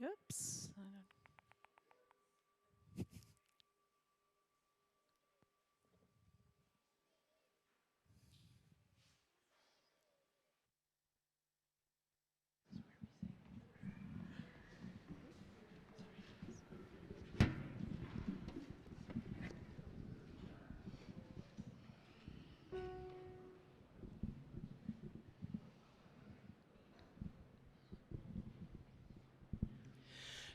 Oops.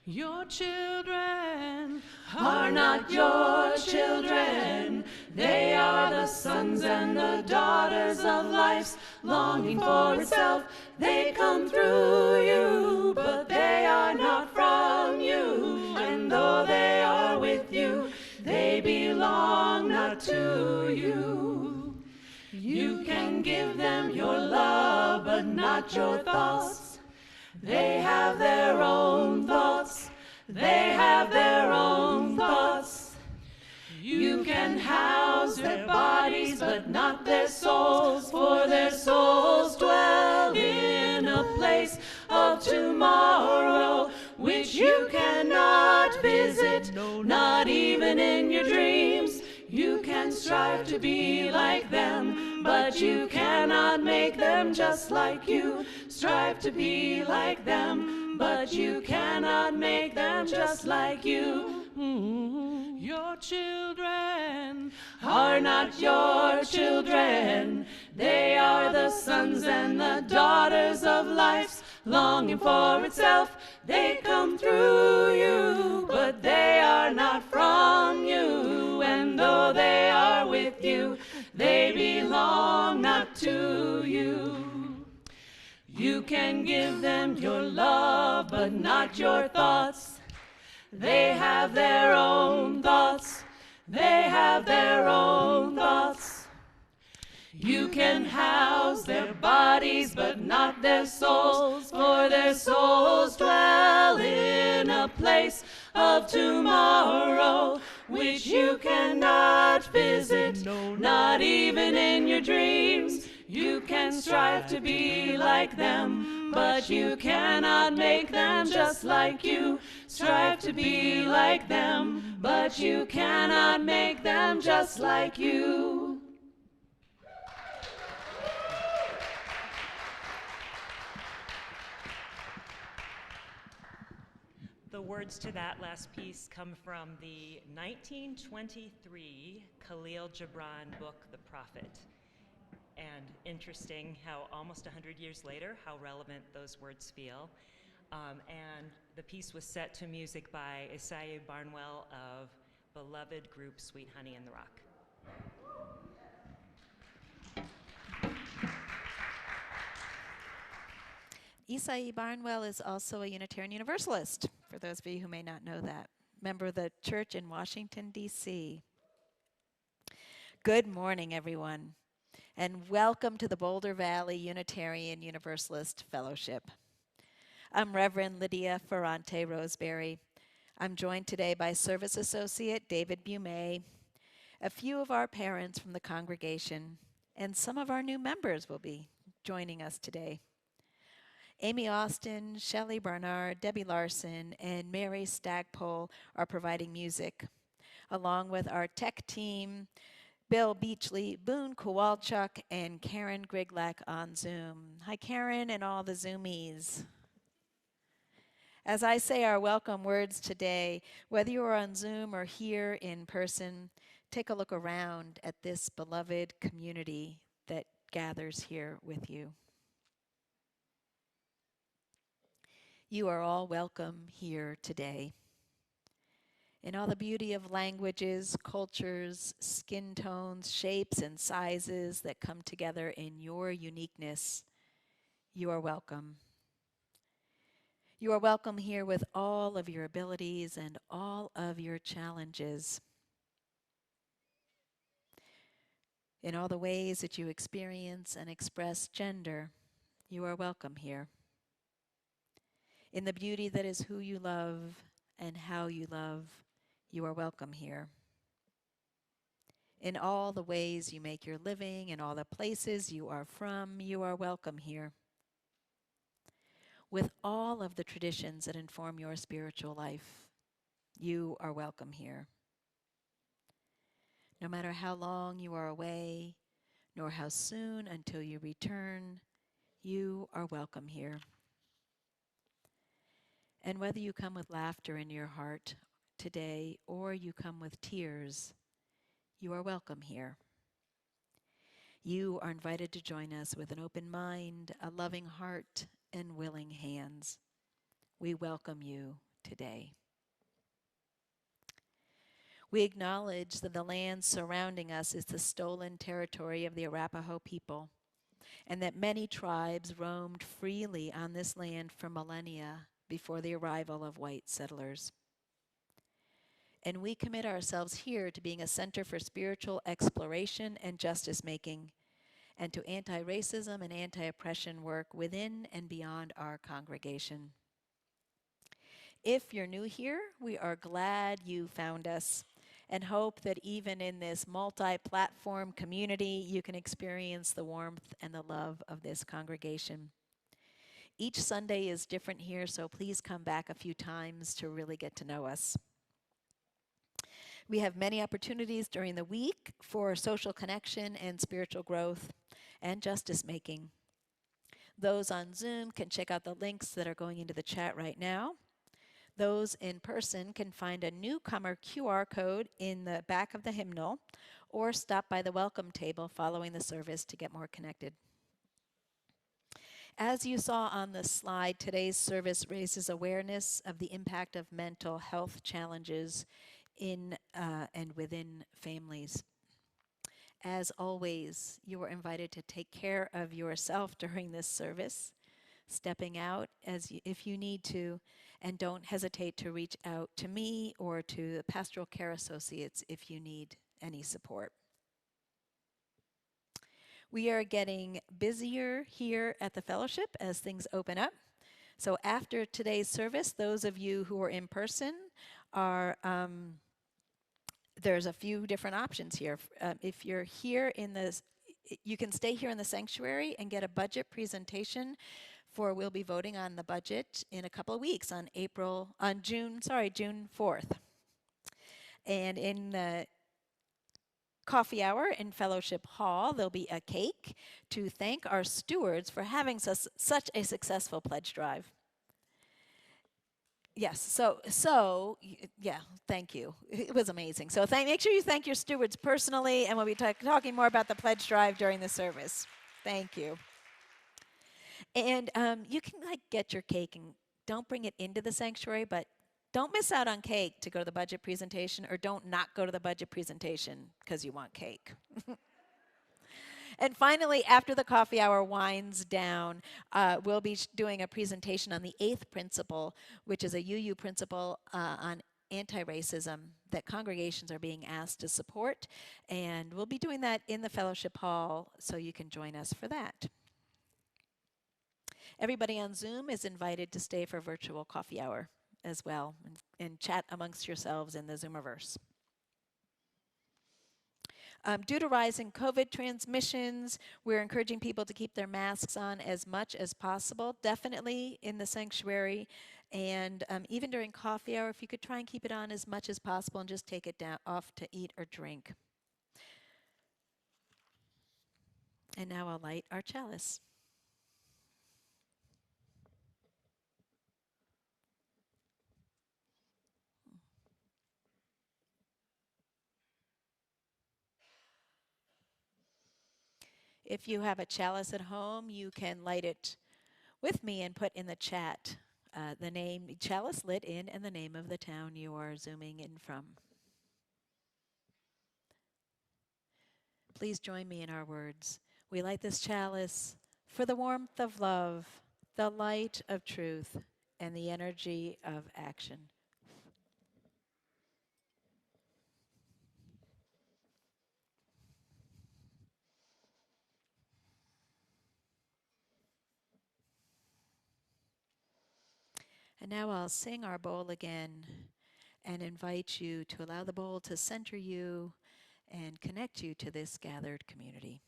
Your children are not your children. They are the sons and the daughters of life's longing for itself. They come through you, but they are not from you. And though they are with you, they belong not to you. You can give them your love, but not your thoughts. They have their own thoughts. They have their own thoughts. You can house their bodies, but not their souls, for their souls dwell in a place of tomorrow, which you cannot visit, not even in your dreams. You can strive to be like them, but you cannot make them just like you. Strive to be like them, but you cannot make them just like you. Your children are not your children. They are the sons and the daughters of life's longing for itself. They come through you, but they are not from you. And though they are with you, they belong not to you. You can give them your love, but not your thoughts. They have their own thoughts. They have their own thoughts. You can house their bodies, but not their souls, for their souls dwell in a place of tomorrow, which you cannot visit, not even in your dreams. You can strive to be like them, but you cannot make them just like you. Strive to be like them, but you cannot make them just like you. The words to that last piece come from the 1923 Khalil Gibran book, The Prophet. And interesting how almost 100 years later, how relevant those words feel. And the piece was set to music by Isaiah Barnwell of beloved group Sweet Honey in the Rock. Isai Barnwell is also a Unitarian Universalist, for those of you who may not know that. Member of the church in Washington, D.C. Good morning, everyone, and welcome to the Boulder Valley Unitarian Universalist Fellowship. I'm Reverend Lydia Ferrante Roseberry. I'm joined today by Service Associate David Bumay, a few of our parents from the congregation, and some of our new members will be joining us today. Amy Austin, Shelley Barnard, Debbie Larson, and Mary Stagpole are providing music, along with our tech team, Bill Beachley, Boone Kowalchuk, and Karen Griglak on Zoom. Hi, Karen, and all the Zoomies. As I say our welcome words today, whether you are on Zoom or here in person, take a look around at this beloved community that gathers here with you. You are all welcome here today. In all the beauty of languages, cultures, skin tones, shapes, and sizes that come together in your uniqueness, you are welcome. You are welcome here with all of your abilities and all of your challenges. In all the ways that you experience and express gender, you are welcome here. In the beauty that is who you love and how you love, you are welcome here. In all the ways you make your living and all the places you are from, you are welcome here. with all of the traditions that inform your spiritual life. You are welcome here. No matter how long you are away, nor how soon until you return, you are welcome here. And whether you come with laughter in your heart today or you come with tears, you are welcome here. You are invited to join us with an open mind, a loving heart, and willing hands. We welcome you today. We acknowledge that the land surrounding us is the stolen territory of the Arapaho people, and that many tribes roamed freely on this land for millennia before the arrival of white settlers. And we commit ourselves here to being a center for spiritual exploration and justice making, and to anti-racism and anti-oppression work within and beyond our congregation. If you're new here, we are glad you found us and hope that even in this multi-platform community, you can experience the warmth and the love of this congregation. Each Sunday is different here, so please come back a few times to really get to know us. We have many opportunities during the week for social connection and spiritual growth and justice making. Those on Zoom can check out the links that are going into the chat right now. Those in person can find a newcomer QR code in the back of the hymnal or stop by the welcome table following the service to get more connected. As you saw on the slide, today's service raises awareness of the impact of mental health challenges in and within families. As always, you are invited to take care of yourself during this service, stepping out if you need to, and don't hesitate to reach out to me or to the pastoral care associates if you need any support. We are getting busier here at the fellowship as things open up. So after today's service, those of you who are in person are, there's a few different options here. If you're here in this, you can stay here in the sanctuary and get a budget presentation we'll be voting on the budget in a couple of weeks on June 4th. And in the coffee hour in Fellowship Hall, there'll be a cake to thank our stewards for having such a successful pledge drive. Yes, yeah, thank you. It was amazing. So make sure you thank your stewards personally, and we'll be talking more about the pledge drive during the service. Thank you. And you can get your cake and don't bring it into the sanctuary, but don't miss out on cake to go to the budget presentation, or don't not go to the budget presentation because you want cake. And finally, after the coffee hour winds down, we'll be doing a presentation on the 8th principle, which is a UU principle on anti-racism that congregations are being asked to support. And we'll be doing that in the fellowship hall, so you can join us for that. Everybody on Zoom is invited to stay for virtual coffee hour as well and chat amongst yourselves in the Zoomiverse. Due to rising COVID transmissions, we're encouraging people to keep their masks on as much as possible, definitely in the sanctuary. And even during coffee hour, if you could try and keep it on as much as possible and just take it off to eat or drink. And now I'll light our chalice. If you have a chalice at home, you can light it with me and put in the chat the name, chalice lit in, and the name of the town you are Zooming in from. Please join me in our words. We light this chalice for the warmth of love, the light of truth, and the energy of action. And now I'll sing our bowl again and invite you to allow the bowl to center you and connect you to this gathered community.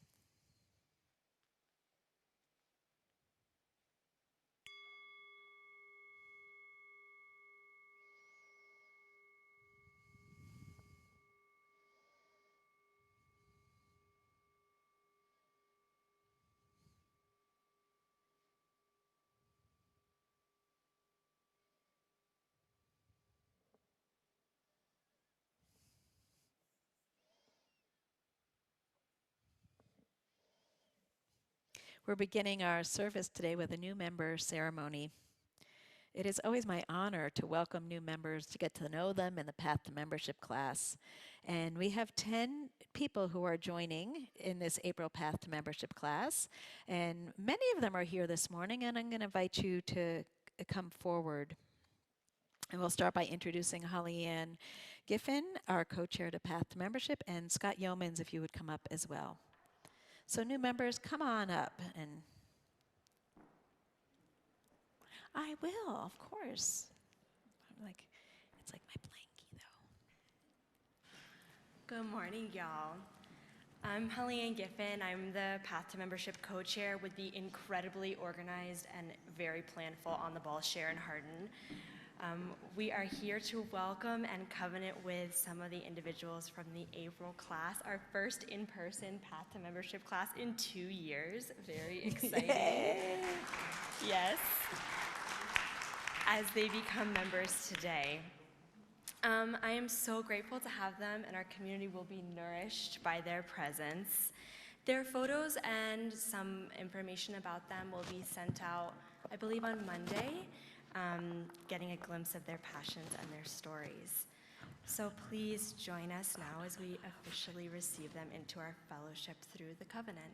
We're beginning our service today with a new member ceremony. It is always my honor to welcome new members, to get to know them in the Path to Membership class. And we have 10 people who are joining in this April Path to Membership class. And many of them are here this morning, and I'm going to invite you to come forward. And we'll start by introducing Holly Ann Giffen, our co-chair to Path to Membership, and Scott Yeomans, if you would come up as well. So new members, come on up. And I will, of course. It's like my blankie, though. Good morning, y'all. I'm Holly Ann Giffen. I'm the Path to Membership co-chair with the incredibly organized and very planful On the Ball Sharon Harden. We are here to welcome and covenant with some of the individuals from the April class, our first in-person Path to Membership class in 2 years. Very exciting. Yay. Yes. As they become members today. I am so grateful to have them, and our community will be nourished by their presence. Their photos and some information about them will be sent out, I believe, on Monday, getting a glimpse of their passions and their stories. So please join us now as we officially receive them into our fellowship through the covenant.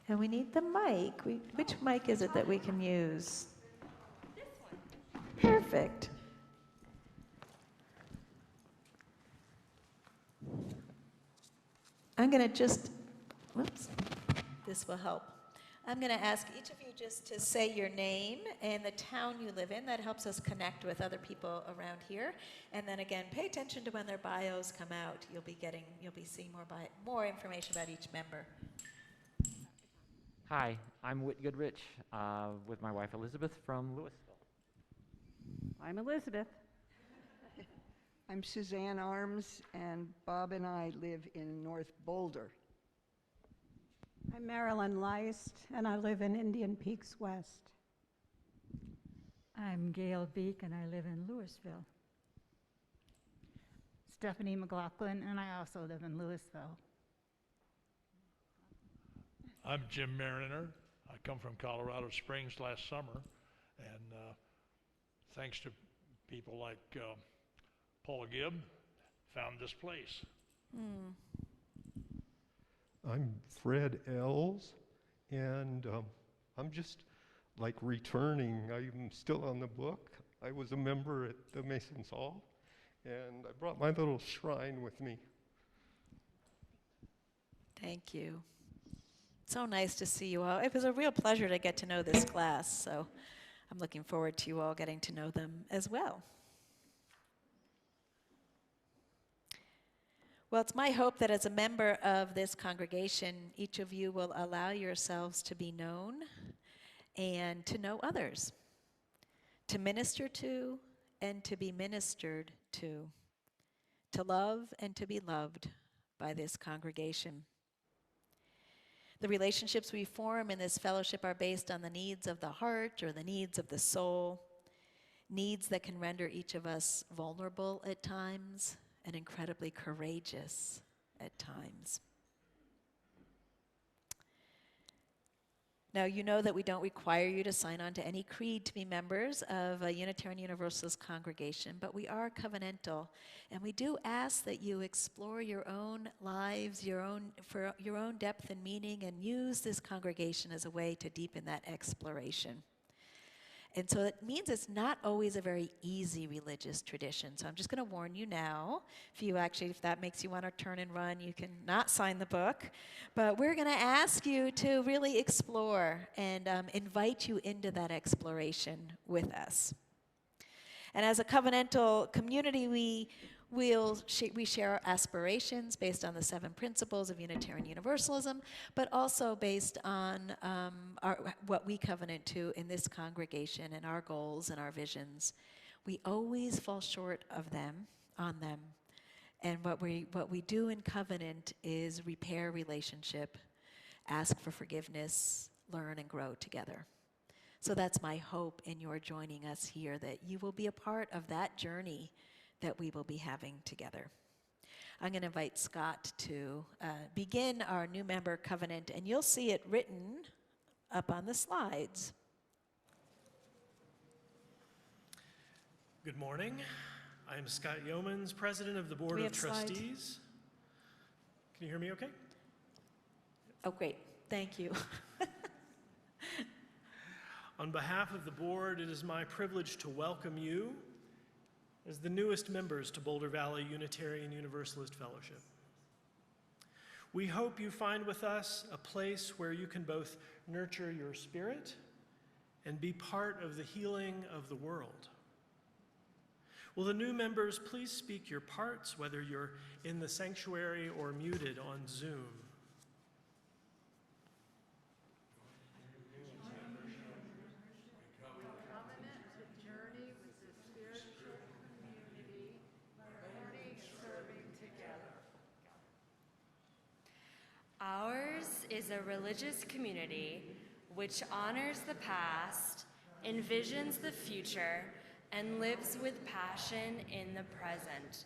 And we need the mic. Which mic is it that we can use? This one. Perfect. I'm going to this will help. I'm going to ask each of you just to say your name and the town you live in. That helps us connect with other people around here. And then again, pay attention to when their bios come out. You'll be seeing more information about each member. Hi, I'm Whit Goodrich with my wife Elizabeth from Louisville. I'm Elizabeth. I'm Suzanne Arms, and Bob and I live in North Boulder. I'm Marilyn Leist, and I live in Indian Peaks West. I'm Gail Beek, and I live in Louisville. Stephanie McLaughlin, and I also live in Louisville. I'm Jim Mariner. I come from Colorado Springs last summer, and thanks to people like Paula Gibb, found this place. I'm Fred Ells, and I'm just like returning. I'm still on the book. I was a member at the Masons Hall, and I brought my little shrine with me. Thank you. So nice to see you all. It was a real pleasure to get to know this class, so I'm looking forward to you all getting to know them as well. Well, it's my hope that as a member of this congregation, each of you will allow yourselves to be known and to know others, to minister to and to be ministered to love and to be loved by this congregation. The relationships we form in this fellowship are based on the needs of the heart or the needs of the soul, needs that can render each of us vulnerable at times and incredibly courageous at times. Now, you know that we don't require you to sign on to any creed to be members of a Unitarian Universalist congregation, but we are covenantal, and we do ask that you explore your own lives, for your own depth and meaning, and use this congregation as a way to deepen that exploration. And so it means it's not always a very easy religious tradition. So I'm just going to warn you now. If that makes you want to turn and run, you can not sign the book. But we're going to ask you to really explore and invite you into that exploration with us. And as a covenantal community, we share our aspirations based on the 7 principles of Unitarian Universalism, but also based on what we covenant to in this congregation and our goals and our visions. We always fall short of them, and what we do in covenant is repair relationship, ask for forgiveness, learn and grow together. So that's my hope in your joining us here, that you will be a part of that journey that we will be having together. I'm going to invite Scott to begin our new member covenant, and you'll see it written up on the slides. Good morning. I'm Scott Yeomans, President of the Board of Trustees. Can you hear me okay? Oh, great. Thank you. On behalf of the board, it is my privilege to welcome you as the newest members to Boulder Valley Unitarian Universalist Fellowship. We hope you find with us a place where you can both nurture your spirit and be part of the healing of the world. Will the new members please speak your parts, whether you're in the sanctuary or muted on Zoom? Ours is a religious community which honors the past, envisions the future, and lives with passion in the present.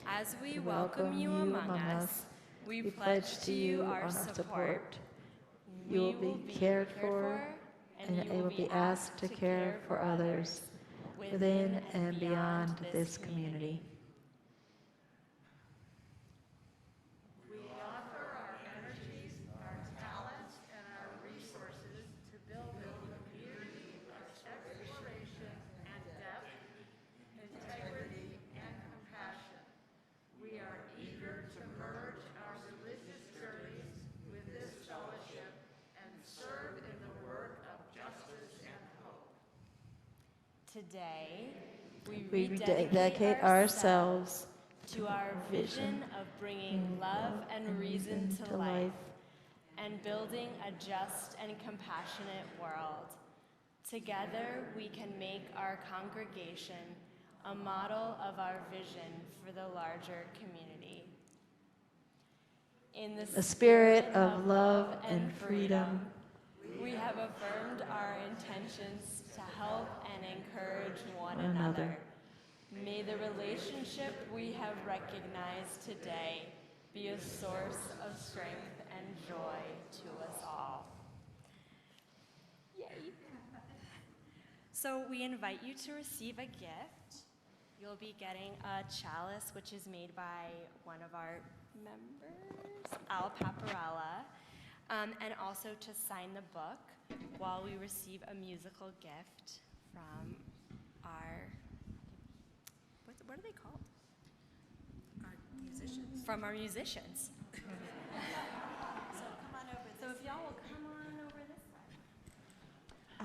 As we welcome you among us, we pledge to you our support. You will be cared for, and you will be asked to care for others within and beyond this community. Today, we rededicate ourselves to our vision of bringing love and reason to life and building a just and compassionate world. Together, we can make our congregation a model of our vision for the larger community. In the spirit of love and freedom, we have affirmed our intentions to help and encourage one another. May the relationship we have recognized today be a source of strength and joy to us all. Yay! So we invite you to receive a gift. You'll be getting a chalice, which is made by one of our members, Al Paparella. And also to sign the book while we receive a musical gift from our, what are they called? Our musicians. From our musicians. So come on over this. So if y'all will come on over this way. I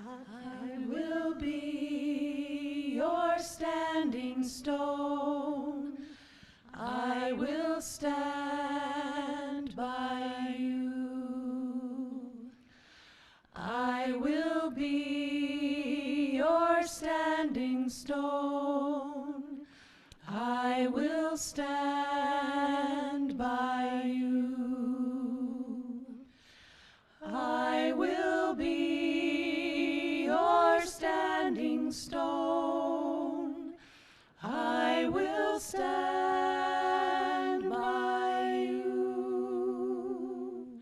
will be your standing stone. I will stand by you. I will be your standing stone. I will stand by you. I will be your standing stone. I will stand by you.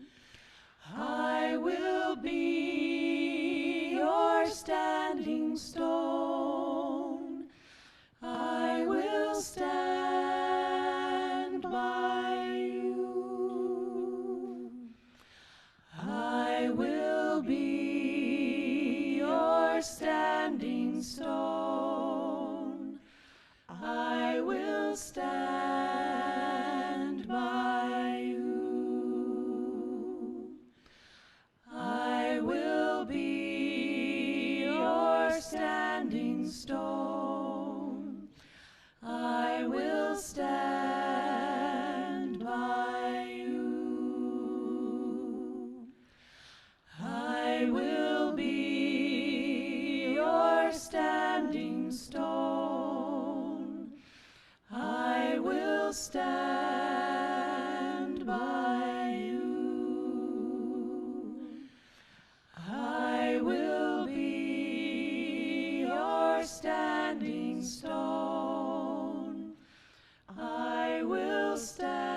I will be your standing stone. I will stand by you. I will be your standing stone. I will stand by you. I will be your standing stone. I will stand by you. I will be your standing stone. I will stand by you. I will be your standing stone. I will stand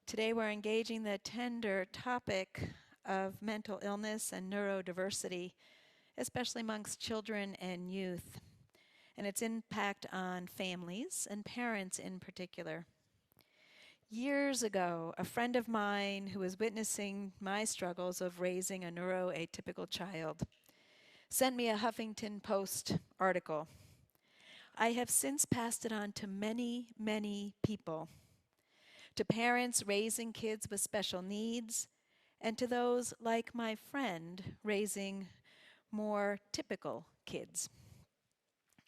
Today we're engaging the tender topic of mental illness and neurodiversity, especially amongst children and youth, and its impact on families and parents in particular. Years ago, a friend of mine who was witnessing my struggles of raising a neuroatypical child sent me a Huffington Post article. I have since passed it on to many, many people, to parents raising kids with special needs, and to those like my friend raising more typical kids.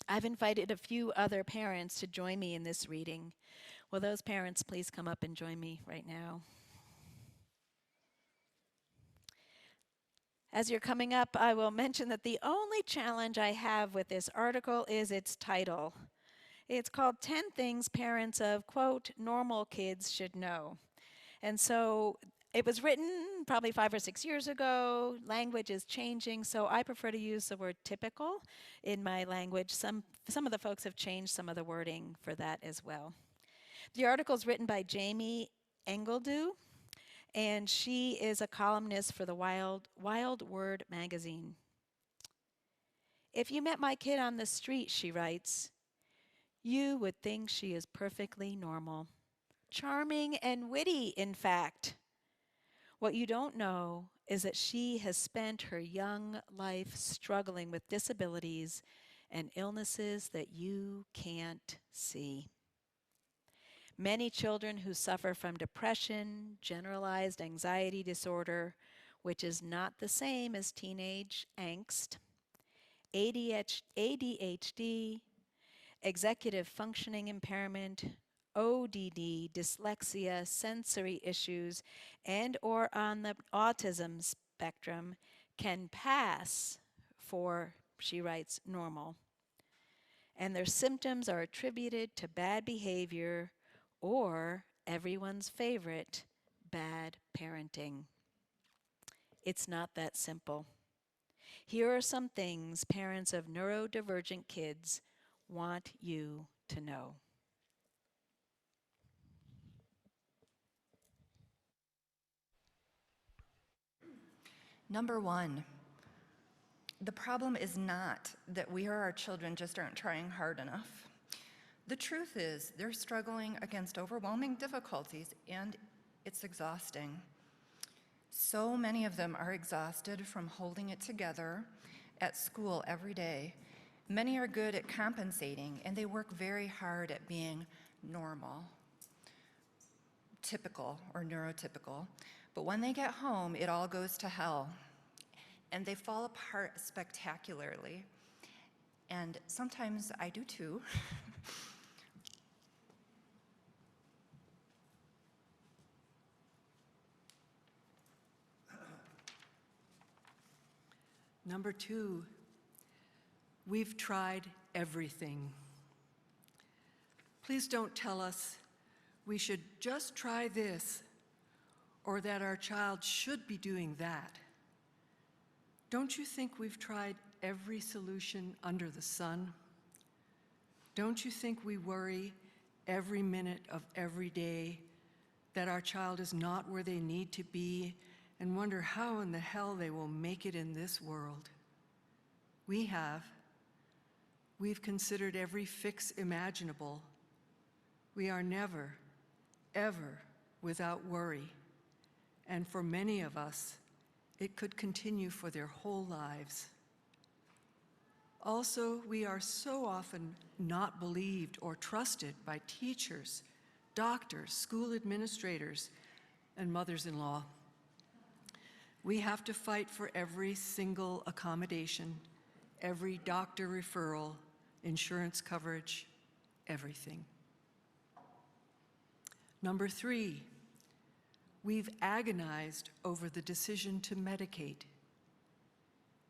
I've invited a few other parents to join me in this reading. Will those parents please come up and join me right now? As you're coming up, I will mention that the only challenge I have with this article is its title. It's called 10 Things Parents of, quote, Normal Kids Should Know. And so it was written probably 5 or 6 years ago. Language is changing, so I prefer to use the word typical in my language. Some of the folks have changed some of the wording for that as well. The article is written by Jamie Engeldew, and she is a columnist for the Wild Word magazine. If you met my kid on the street, she writes, you would think she is perfectly normal. Charming and witty, in fact. What you don't know is that she has spent her young life struggling with disabilities and illnesses that you can't see. Many children who suffer from depression, generalized anxiety disorder, which is not the same as teenage angst, ADHD, executive functioning impairment, ODD, dyslexia, sensory issues, and or on the autism spectrum can pass for, she writes, normal. And their symptoms are attributed to bad behavior or everyone's favorite, bad parenting. It's not that simple. Here are some things parents of neurodivergent kids want you to know. Number one, the problem is not that we or our children just aren't trying hard enough. The truth is they're struggling against overwhelming difficulties, and it's exhausting. So many of them are exhausted from holding it together at school every day. Many are good at compensating, and they work very hard at being normal, typical or neurotypical. But when they get home, it all goes to hell, and they fall apart spectacularly. And sometimes I do too. Number two, we've tried everything. Please don't tell us we should just try this or that our child should be doing that. Don't you think we've tried every solution under the sun? Don't you think we worry every minute of every day that our child is not where they need to be and wonder how in the hell they will make it in this world? We have. We've considered every fix imaginable. We are never, ever without worry. And for many of us, it could continue for their whole lives. Also, we are so often not believed or trusted by teachers, doctors, school administrators, and mothers-in-law. We have to fight for every single accommodation, every doctor referral, insurance coverage, everything. Number three, we've agonized over the decision to medicate.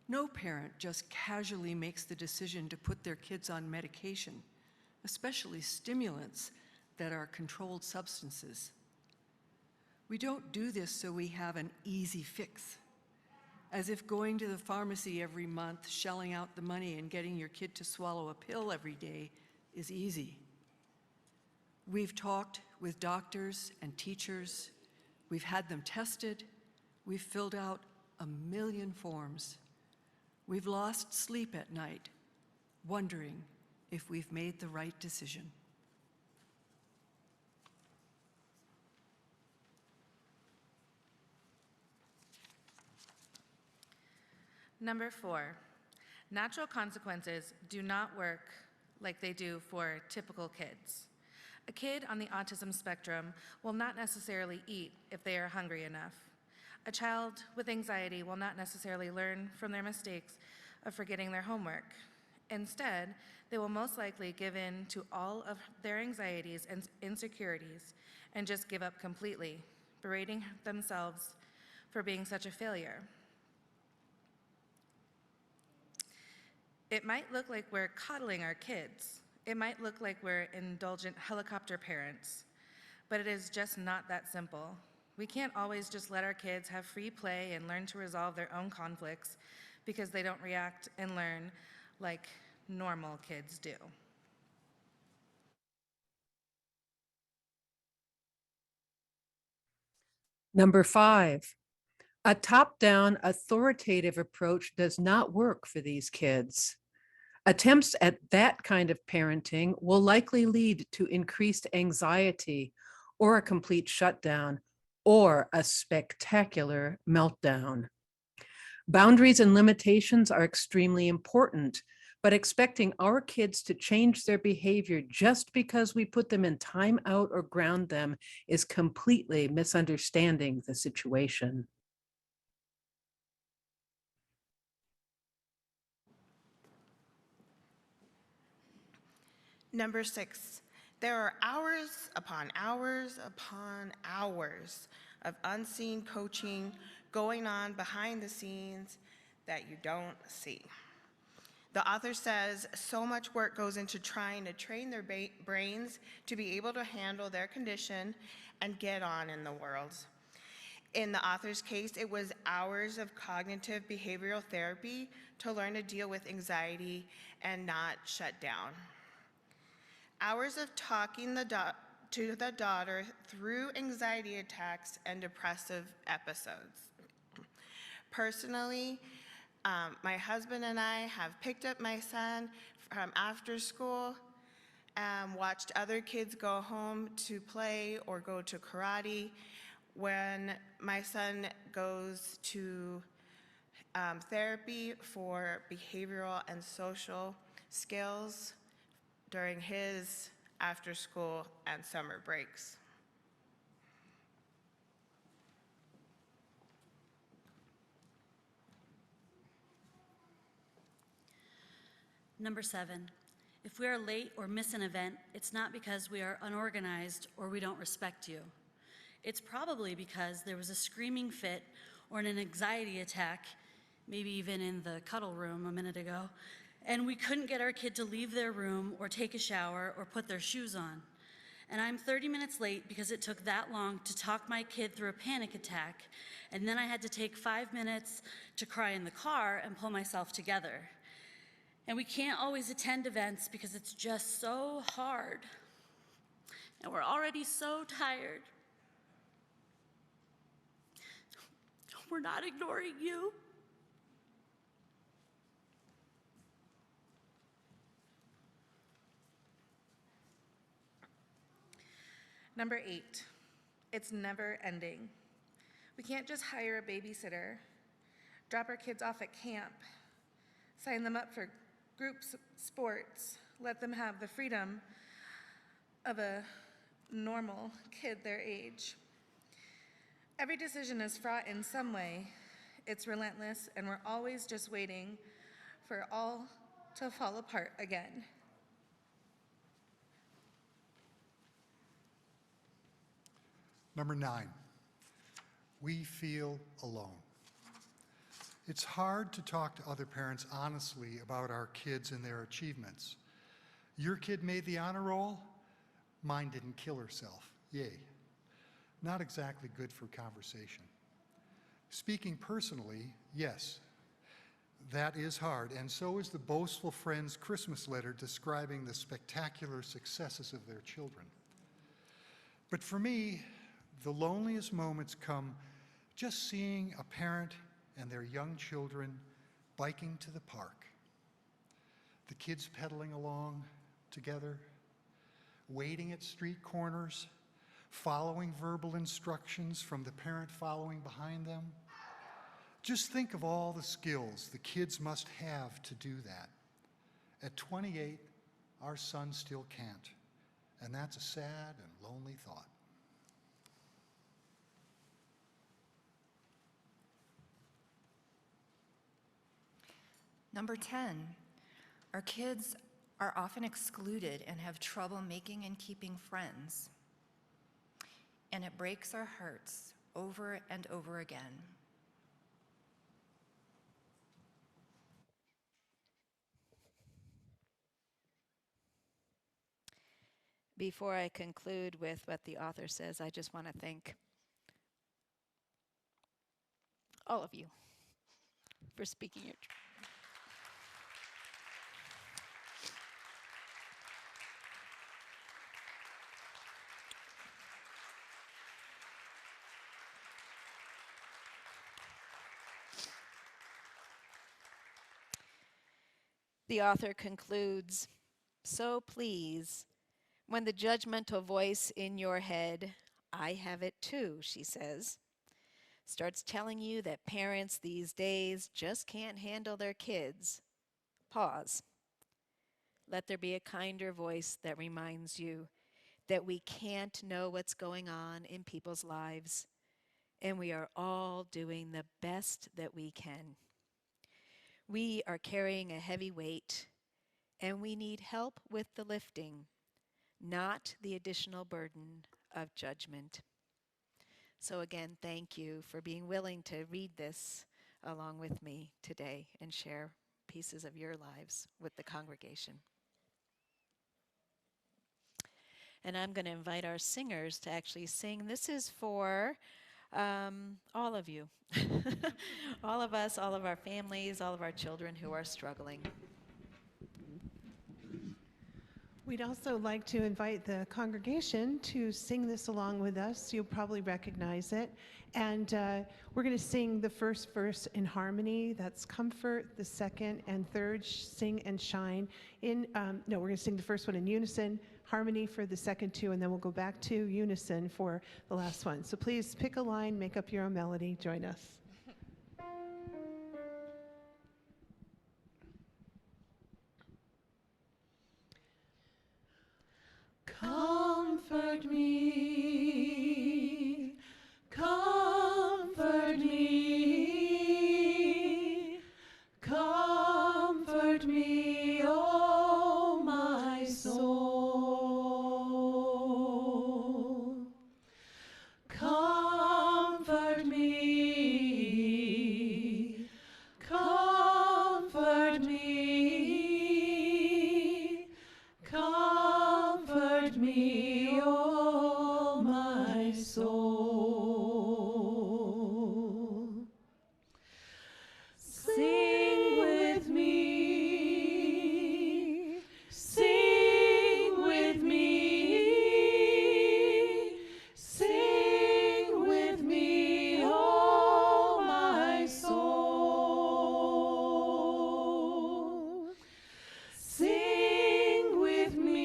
No parent just casually makes the decision to put their kids on medication, especially stimulants that are controlled substances. We don't do this so we have an easy fix, as if going to the pharmacy every month, shelling out the money, and getting your kid to swallow a pill every day is easy. We've talked with doctors and teachers We've had them tested. We've filled out 1,000,000 forms. We've lost sleep at night, wondering if we've made the right decision. Number 4, natural consequences do not work like they do for typical kids. A kid on the autism spectrum will not necessarily eat if they are hungry enough. A child with anxiety will not necessarily learn from their mistakes of forgetting their homework. Instead, they will most likely give in to all of their anxieties and insecurities and just give up completely, berating themselves for being such a failure. It might look like we're coddling our kids. It might look like we're indulgent helicopter parents, but it is just not that simple. We can't always just let our kids have free play and learn to resolve their own conflicts because they don't react and learn like normal kids do. Number 5, a top-down authoritative approach does not work for these kids. Attempts at that kind of parenting will likely lead to increased anxiety or a complete shutdown or a spectacular meltdown. Boundaries and limitations are extremely important, but expecting our kids to change their behavior just because we put them in timeout or ground them is completely misunderstanding the situation. Number 6, there are hours upon hours upon hours of unseen coaching going on behind the scenes that you don't see. The author says so much work goes into trying to train their brains to be able to handle their condition and get on in the world. In the author's case, it was hours of cognitive behavioral therapy to learn to deal with anxiety and not shut down. Hours of talking to the daughter through anxiety attacks and depressive episodes. Personally, my husband and I have picked up my son from after school, watched other kids go home to play or go to karate. When my son goes to therapy for behavioral and social skills during his after school and summer breaks. Number 7, if we are late or miss an event, it's not because we are unorganized or we don't respect you. It's probably because there was a screaming fit or an anxiety attack, maybe even in the cuddle room a minute ago, and we couldn't get our kid to leave their room or take a shower or put their shoes on. And I'm 30 minutes late because it took that long to talk my kid through a panic attack, and then I had to take 5 minutes to cry in the car and pull myself together. And we can't always attend events because it's just so hard. And we're already so tired. We're not ignoring you. Number 8, it's never ending. We can't just hire a babysitter, drop our kids off at camp, sign them up for group sports, let them have the freedom of a normal kid their age. Every decision is fraught in some way. It's relentless, and we're always just waiting for all to fall apart again. Number 9, we feel alone. It's hard to talk to other parents honestly about our kids and their achievements. Your kid made the honor roll, mine didn't kill herself. Yay. Not exactly good for conversation. Speaking personally, yes, that is hard, and so is the boastful friend's Christmas letter describing the spectacular successes of their children. But for me, the loneliest moments come just seeing a parent and their young children biking to the park. The kids pedaling along together, waiting at street corners, following verbal instructions from the parent following behind them. Just think of all the skills the kids must have to do that. At 28, our son still can't, and that's a sad and lonely thought. Number 10, our kids are often excluded and have trouble making and keeping friends. And it breaks our hearts over and over again. Before I conclude with what the author says, I just want to thank all of you for speaking your truth. The author concludes, "So please, when the judgmental voice in your head, I have it too," she says, starts telling you that parents these days just can't handle their kids, pause. Let there be a kinder voice that reminds you that we can't know what's going on in people's lives, and we are all doing the best that we can. We are carrying a heavy weight, and we need help with the lifting, not the additional burden of judgment. So again, thank you for being willing to read this along with me today and share pieces of your lives with the congregation. And I'm going to invite our singers to actually sing. This is for all of you, all of us, all of our families, all of our children who are struggling. We'd also like to invite the congregation to sing this along with us. You'll probably recognize it. And we're going to sing the first verse in harmony. That's comfort. The second and third, sing and shine. We're going to sing the first one in unison, harmony for the second two, and then we'll go back to unison for the last one. So please pick a line, make up your own melody, join us. Comfort me, comfort me, comfort me, oh my soul. Comfort me, comfort me, comfort me, oh my soul. Sing with me, sing with me, sing with me, oh my soul. Sing with me,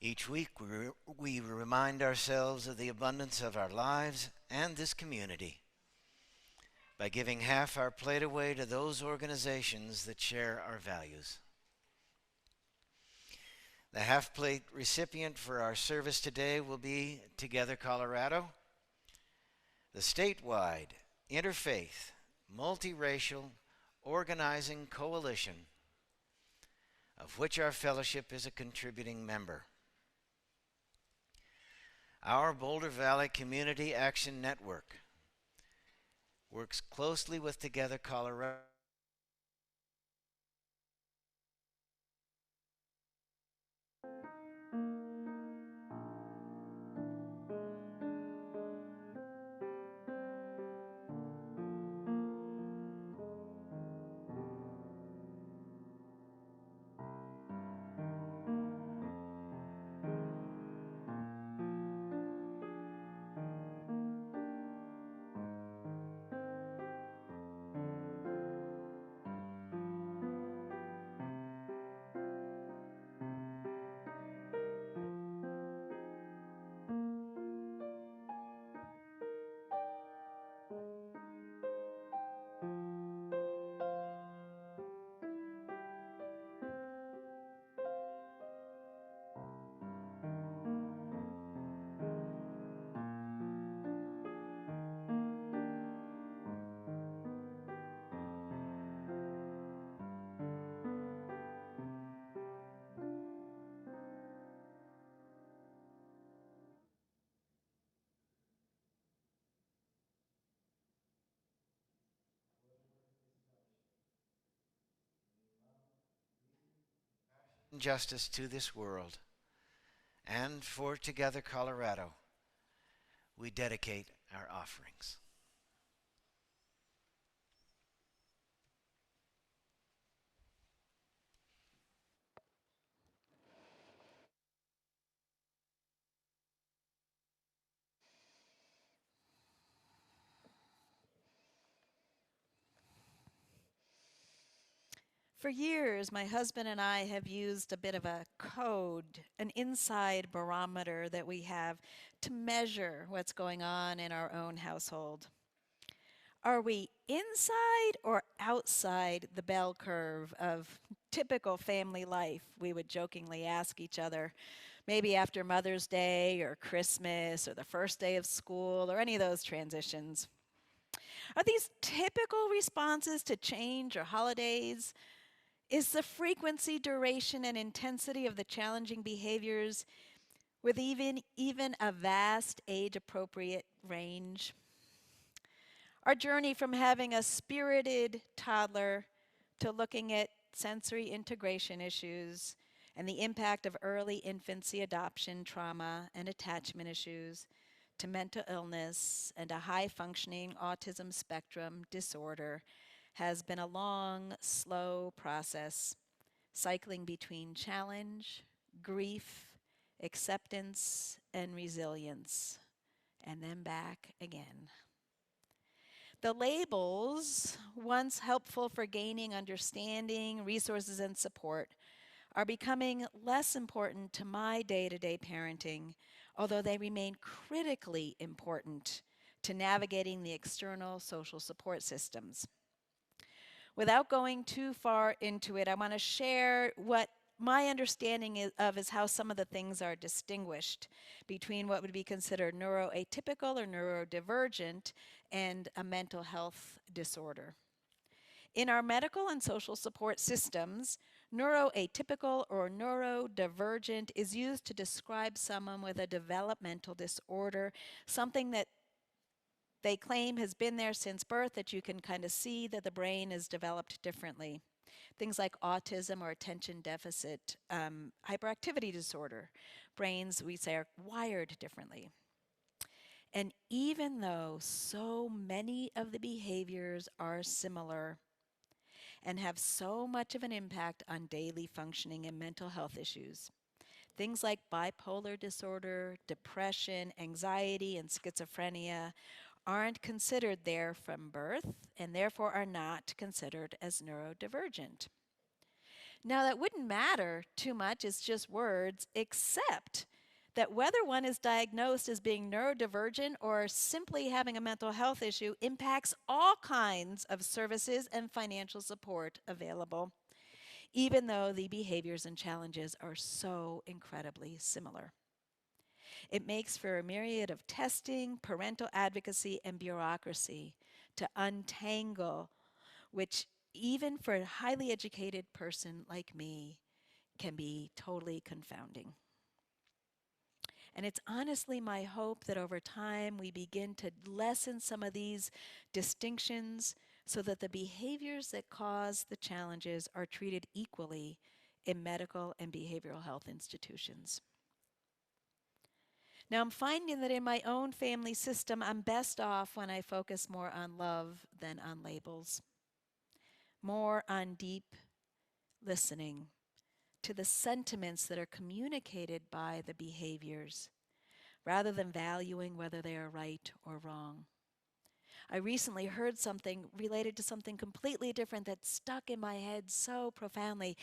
Each week, we remind ourselves of the abundance of our lives and this community by giving half our plate away to those organizations that share our values. The half plate recipient for our service today will be Together Colorado, the statewide interfaith, multiracial organizing coalition of which our fellowship is a contributing member. Our Boulder Valley Community Action Network works closely with Together Colorado justice to this world, and for Together Colorado, we dedicate our offerings. For years, my husband and I have used a bit of a code, an inside barometer that we have to measure what's going on in our own household. Are we inside or outside the bell curve of typical family life? We would jokingly ask each other, maybe after Mother's Day or Christmas or the first day of school or any of those transitions. Are these typical responses to change or holidays? Is the frequency, duration, and intensity of the challenging behaviors with even a vast age-appropriate range? Our journey from having a spirited toddler to looking at sensory integration issues and the impact of early infancy adoption trauma and attachment issues to mental illness and a high-functioning autism spectrum disorder has been a long, slow process, cycling between challenge, grief, acceptance, and resilience, and then back again. The labels, once helpful for gaining understanding, resources, and support, are becoming less important to my day-to-day parenting, although they remain critically important to navigating the external social support systems. Without going too far into it, I want to share what my understanding is how some of the things are distinguished between what would be considered neuroatypical or neurodivergent and a mental health disorder. In our medical and social support systems, neuroatypical or neurodivergent is used to describe someone with a developmental disorder, something that they claim has been there since birth, that you can kind of see that the brain is developed differently. Things like autism or attention deficit hyperactivity disorder. Brains, we say, are wired differently. And even though so many of the behaviors are similar and have so much of an impact on daily functioning and mental health issues, things like bipolar disorder, depression, anxiety, and schizophrenia aren't considered there from birth and therefore are not considered as neurodivergent. Now, that wouldn't matter too much, it's just words, except that whether one is diagnosed as being neurodivergent or simply having a mental health issue impacts all kinds of services and financial support available, even though the behaviors and challenges are so incredibly similar. It makes for a myriad of testing, parental advocacy, and bureaucracy to untangle, which even for a highly educated person like me can be totally confounding. And it's honestly my hope that over time we begin to lessen some of these distinctions so that the behaviors that cause the challenges are treated equally in medical and behavioral health institutions. Now, I'm finding that in my own family system, I'm best off when I focus more on love than on labels, more on deep listening to the sentiments that are communicated by the behaviors, rather than valuing whether they are right or wrong. I recently heard something related to something completely different that stuck in my head so profoundly.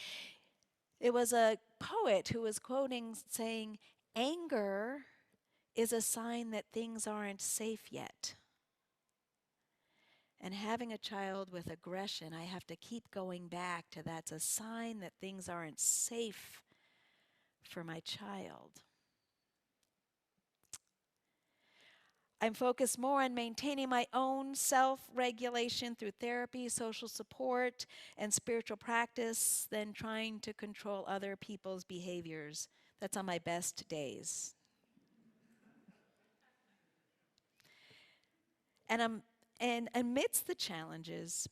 It was a poet who was quoting saying, "Anger is a sign that things aren't safe yet." And having a child with aggression, I have to keep going back to that's a sign that things aren't safe for my child. I'm focused more on maintaining my own self-regulation through therapy, social support, and spiritual practice than trying to control other people's behaviors. That's on my best days. And amidst the challenges,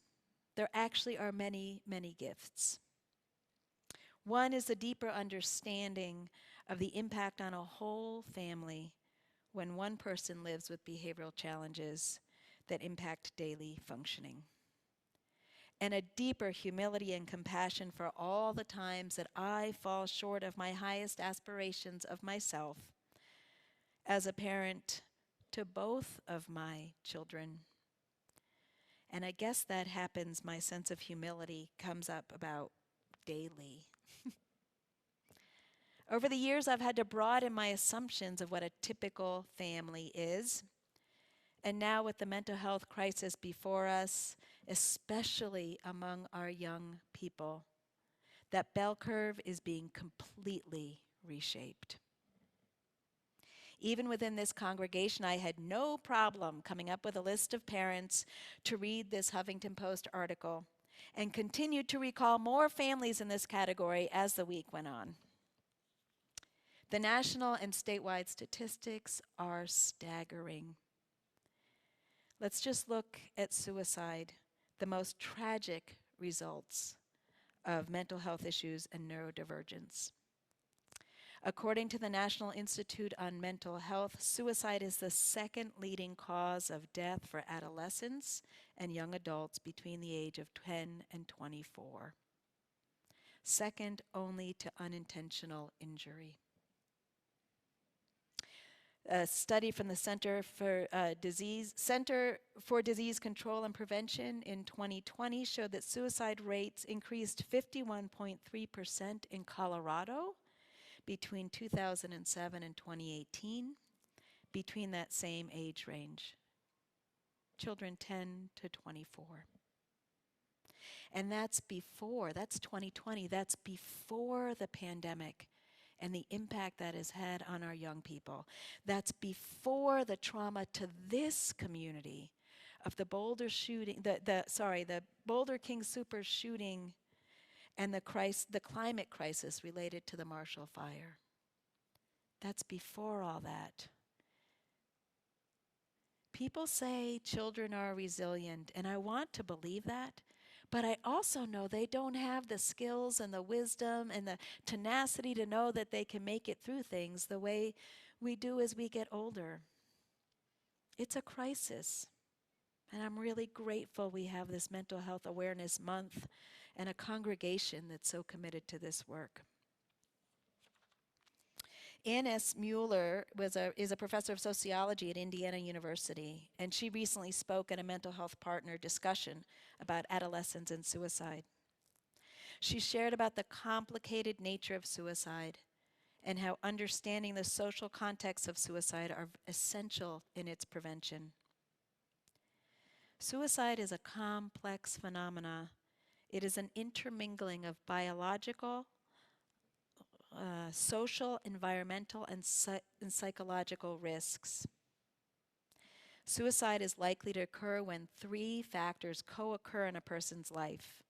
there actually are many, many gifts. One is a deeper understanding of the impact on a whole family when one person lives with behavioral challenges that impact daily functioning. And a deeper humility and compassion for all the times that I fall short of my highest aspirations of myself as a parent to both of my children. And I guess that happens, my sense of humility comes up about daily. Over the years, I've had to broaden my assumptions of what a typical family is. And now with the mental health crisis before us, especially among our young people, that bell curve is being completely reshaped. Even within this congregation, I had no problem coming up with a list of parents to read this Huffington Post article and continued to recall more families in this category as the week went on. The national and statewide statistics are staggering. Let's just look at suicide, the most tragic results of mental health issues and neurodivergence. According to the National Institute on Mental Health, suicide is the second leading cause of death for adolescents and young adults between the age of 10 and 24. Second only to unintentional injury. A study from the Center for Disease Control and Prevention in 2020 showed that suicide rates increased 51.3% in Colorado between 2007 and 2018, between that same age range, children 10 to 24. And that's 2020, that's before the pandemic and the impact that has had on our young people. That's before the trauma to this community of the Boulder shooting, the Boulder King Super shooting and the climate crisis related to the Marshall Fire. That's before all that. People say children are resilient, and I want to believe that, but I also know they don't have the skills and the wisdom and the tenacity to know that they can make it through things the way we do as we get older. It's a crisis, and I'm really grateful we have this Mental Health Awareness Month and a congregation that's so committed to this work. Ann S. Mueller is a professor of sociology at Indiana University, and she recently spoke at a mental health partner discussion about adolescence and suicide. She shared about the complicated nature of suicide and how understanding the social context of suicide are essential in its prevention. Suicide is a complex phenomena. It is an intermingling of biological, social, environmental, and psychological risks. Suicide is likely to occur when three factors co-occur in a person's life: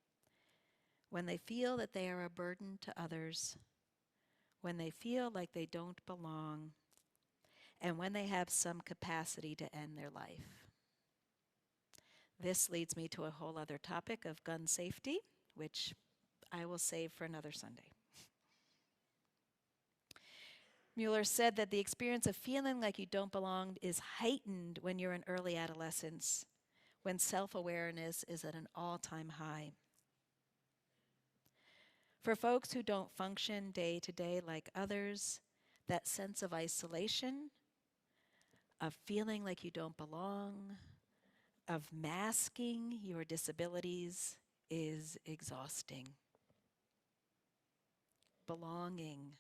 when they feel that they are a burden to others, when they feel like they don't belong, and when they have some capacity to end their life. This leads me to a whole other topic of gun safety, which I will save for another Sunday. Mueller said that the experience of feeling like you don't belong is heightened when you're in early adolescence, when self-awareness is at an all-time high. For folks who don't function day to day like others, that sense of isolation, of feeling like you don't belong, of masking your disabilities is exhausting. Belonging,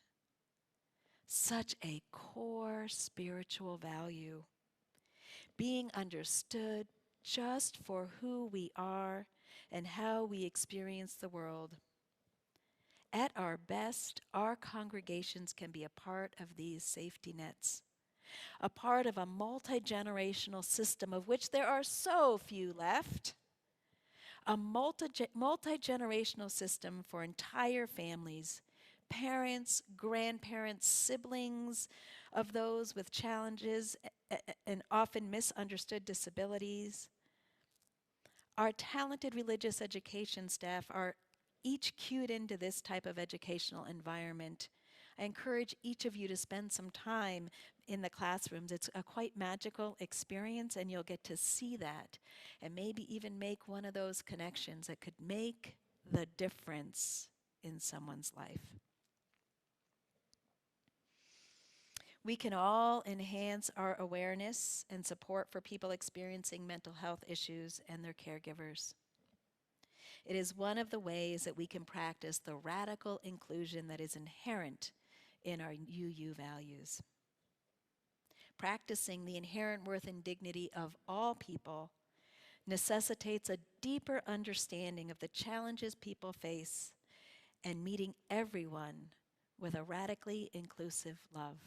such a core spiritual value. Being understood just for who we are and how we experience the world. At our best, our congregations can be a part of these safety nets, a part of a multi-generational system of which there are so few left, a multi-generational system for entire families, parents, grandparents, siblings of those with challenges and often misunderstood disabilities. Our talented religious education staff are each cued into this type of educational environment. I encourage each of you to spend some time in the classrooms. It's a quite magical experience, and you'll get to see that and maybe even make one of those connections that could make the difference in someone's life. We can all enhance our awareness and support for people experiencing mental health issues and their caregivers. It is one of the ways that we can practice the radical inclusion that is inherent in our UU values. Practicing the inherent worth and dignity of all people necessitates a deeper understanding of the challenges people face and meeting everyone with a radically inclusive love.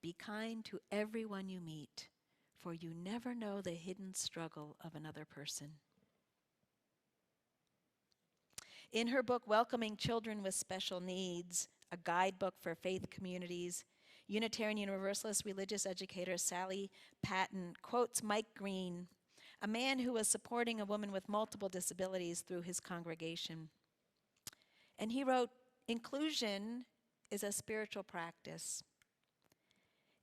Be kind to everyone you meet, for you never know the hidden struggle of another person. In her book, Welcoming Children with Special Needs, a guidebook for faith communities, Unitarian Universalist religious educator Sally Patton quotes Mike Green, a man who was supporting a woman with multiple disabilities through his congregation. And he wrote, "Inclusion is a spiritual practice.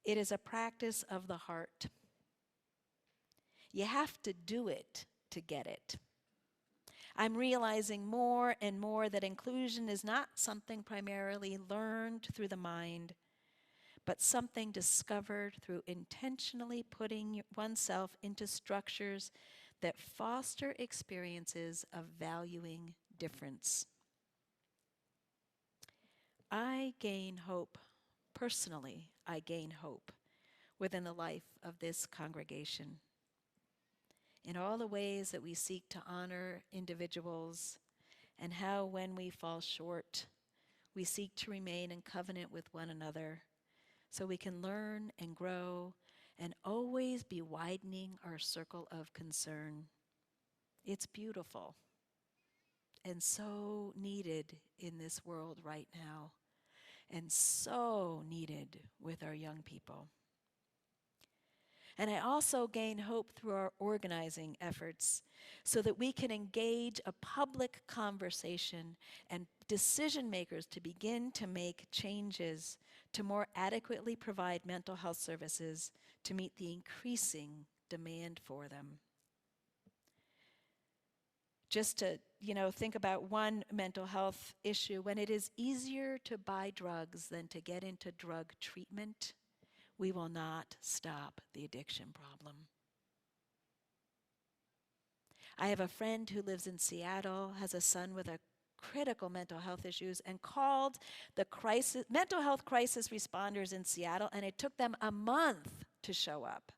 It is a practice of the heart. You have to do it to get it. I'm realizing more and more that inclusion is not something primarily learned through the mind, but something discovered through intentionally putting oneself into structures that foster experiences of valuing difference." I gain hope, personally, I gain hope within the life of this congregation. In all the ways that we seek to honor individuals, and how when we fall short, we seek to remain in covenant with one another so we can learn and grow and always be widening our circle of concern. It's beautiful and so needed in this world right now, and so needed with our young people. And I also gain hope through our organizing efforts so that we can engage a public conversation and decision makers to begin to make changes to more adequately provide mental health services to meet the increasing demand for them. Just to, think about one mental health issue, when it is easier to buy drugs than to get into drug treatment, we will not stop the addiction problem. I have a friend who lives in Seattle, has a son with a critical mental health issues, and called the mental health crisis responders in Seattle, and it took them a month to show up.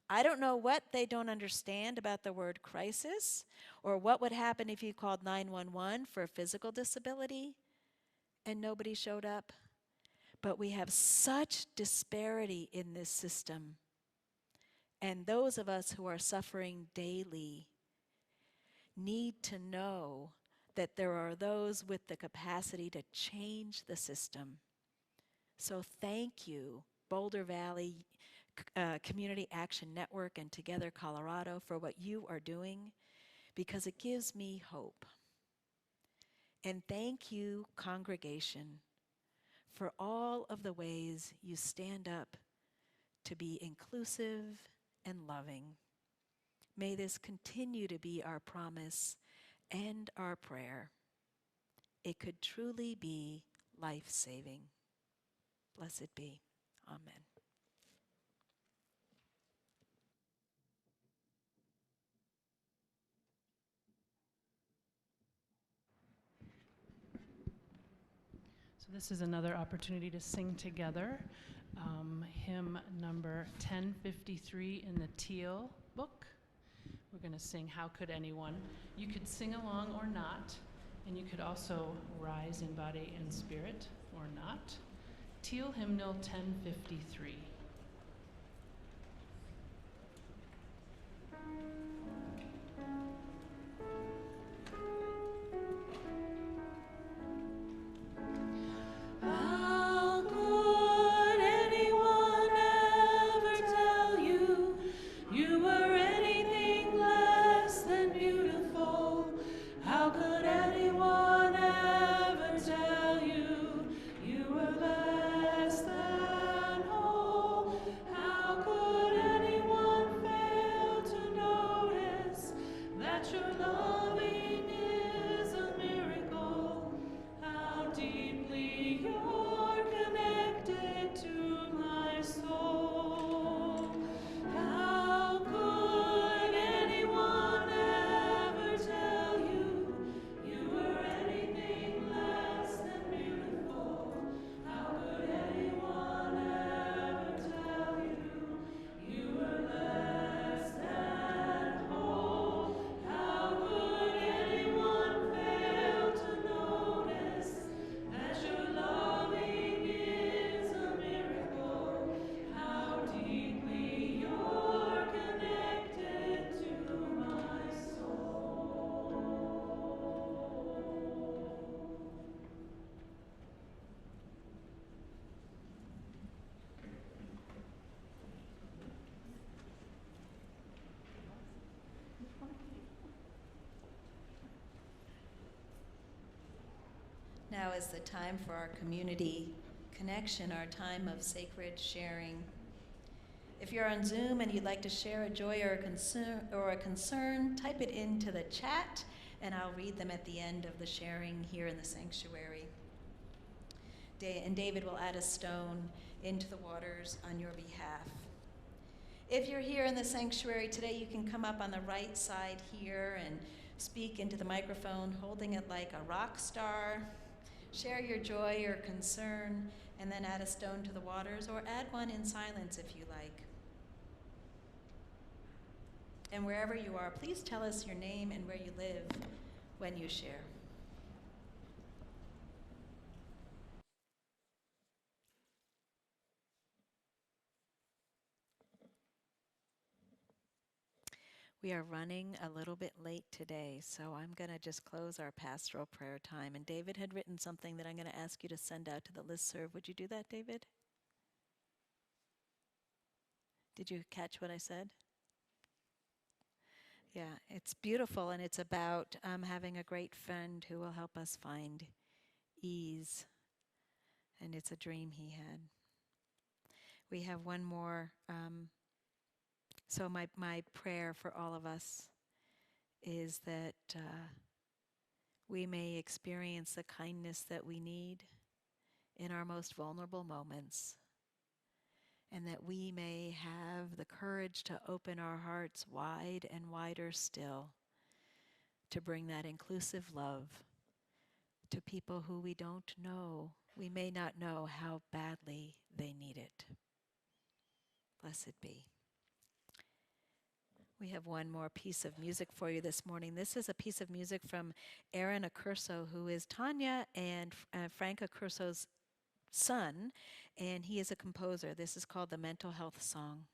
I don't know what they don't understand about the word crisis, or what would happen if you called 911 for a physical disability and nobody showed up. But we have such disparity in this system. And those of us who are suffering daily need to know that there are those with the capacity to change the system. So thank you, Boulder Valley Community Action Network and Together Colorado, for what you are doing, because it gives me hope. And thank you, congregation, for all of the ways you stand up to be inclusive and loving. May this continue to be our promise and our prayer. It could truly be life-saving. Blessed be. Amen. So this is another opportunity to sing together. Hymn number 1053 in the Teal book. We're going to sing How Could Anyone. You could sing along or not, and you could also rise in body and spirit or not. Teal hymnal 1053. How could anyone ever tell you you were anything less than beautiful? How could anyone ever tell you you were less than whole? How could anyone fail to notice that your loving is a miracle? How deeply you're connected to my soul. How could anyone ever tell you you were anything less than beautiful? How could anyone ever tell you you were less than whole? How could anyone fail to notice that your loving is a miracle? How deeply you're connected to my soul. Now is the time for our community connection, our time of sacred sharing. If you're on Zoom and you'd like to share a joy or a concern, type it into the chat and I'll read them at the end of the sharing here in the sanctuary. And David will add a stone into the waters on your behalf. If you're here in the sanctuary today, you can come up on the right side here and speak into the microphone, holding it like a rock star. Share your joy or concern, and then add a stone to the waters, or add one in silence if you like. And wherever you are, please tell us your name and where you live when you share. We are running a little bit late today, so I'm going to just close our pastoral prayer time. And David had written something that I'm going to ask you to send out to the listserv. Would you do that, David? Did you catch what I said? Yeah, it's beautiful, and it's about having a great friend who will help us find ease. And it's a dream he had. We have one more. So my prayer for all of us is that we may experience the kindness that we need in our most vulnerable moments, and that we may have the courage to open our hearts wide and wider still to bring that inclusive love to people who we don't know. We may not know how badly they need it. Blessed be. We have one more piece of music for you this morning. This is a piece of music from Aaron Accurso, who is Tanya and Frank Accurso's son, and he is a composer. This is called the Mental Health Song.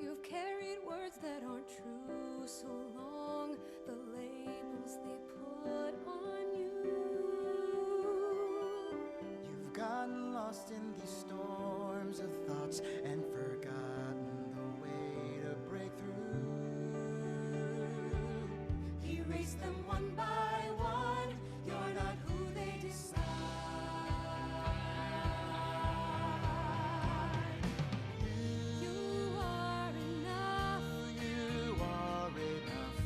You've carried words that aren't true so long, the labels they put on you. You've gotten lost in these storms of thoughts and forgotten the way to break through. Erase them one by one, you're not who they decide. You are enough. You are enough.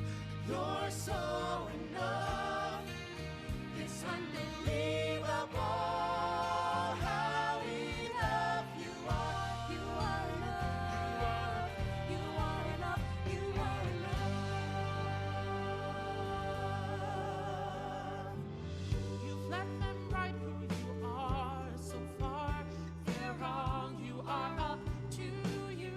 You're so enough. It's unbelievable how enough you are. You are enough. You are enough. You are enough. You've let them write who you are so far. They're wrong. You are up to you.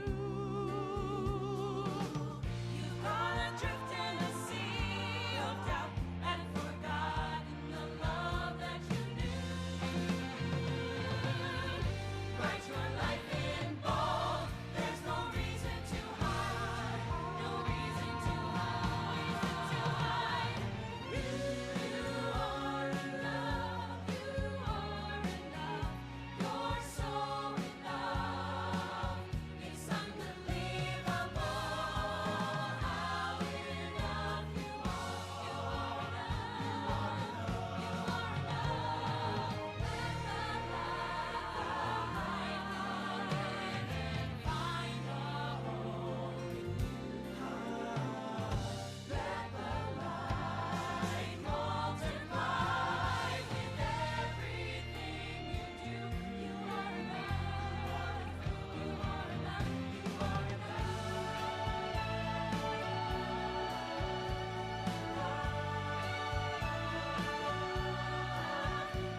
You've gone adrift in a sea of doubt and forgotten the love that you knew. Write your life in bold. There's no reason to hide. No reason to hide. You are enough. You are enough. You're so enough. It's unbelievable how enough you are. You are enough. You are enough. Let the light come in and find a home in you. Let the light multiply with everything you do. You are enough. You are enough. You are enough.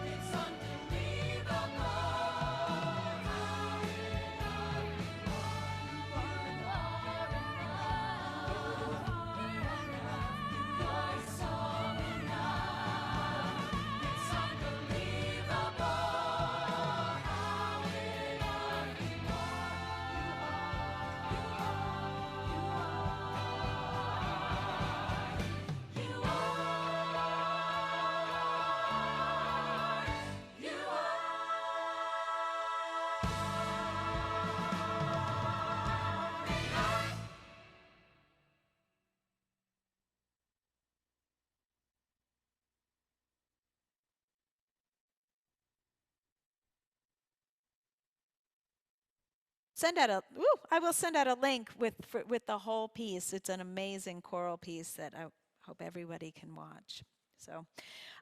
It's unbelievable how enough you are. You are enough. You're so enough. It's unbelievable how enough you I will send out a link with the whole piece. It's an amazing choral piece that I hope everybody can watch. So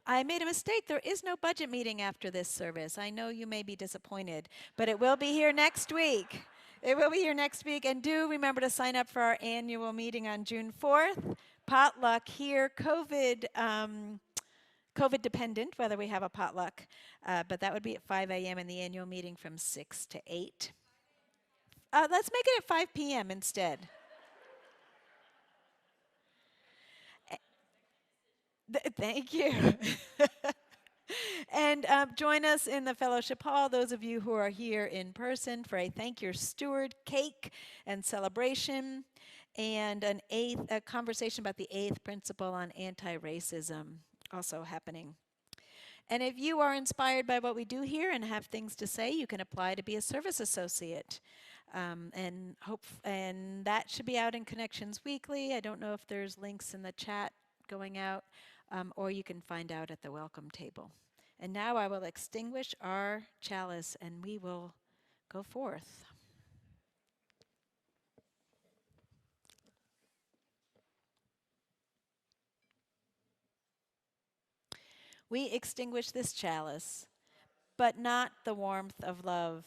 I made a mistake. There is no budget meeting after this service. I know you may be disappointed, but it will be here next week. It will be here next week. And do remember to sign up for our annual meeting on June 4th. Potluck here, COVID dependent, whether we have a potluck, but that would be at 5 a.m. and the annual meeting from 6 to 8. Let's make it at 5 p.m. instead. Thank you. And join us in the fellowship hall, those of you who are here in person, for a Thank Your Steward cake and celebration, and a conversation about the 8th principle on anti-racism also happening. And if you are inspired by what we do here and have things to say, you can apply to be a service associate. And that should be out in Connections Weekly. I don't know if there's links in the chat going out, or you can find out at the welcome table. And now I will extinguish our chalice and we will go forth. We extinguish this chalice, but not the warmth of love,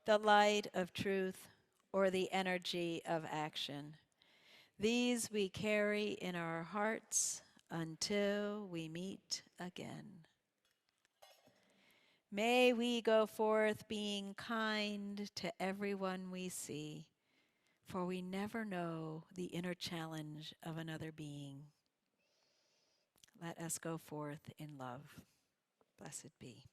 the light of truth, or the energy of action. These we carry in our hearts until we meet again. May we go forth being kind to everyone we see, for we never know the inner challenge of another being. Let us go forth in love. Blessed be.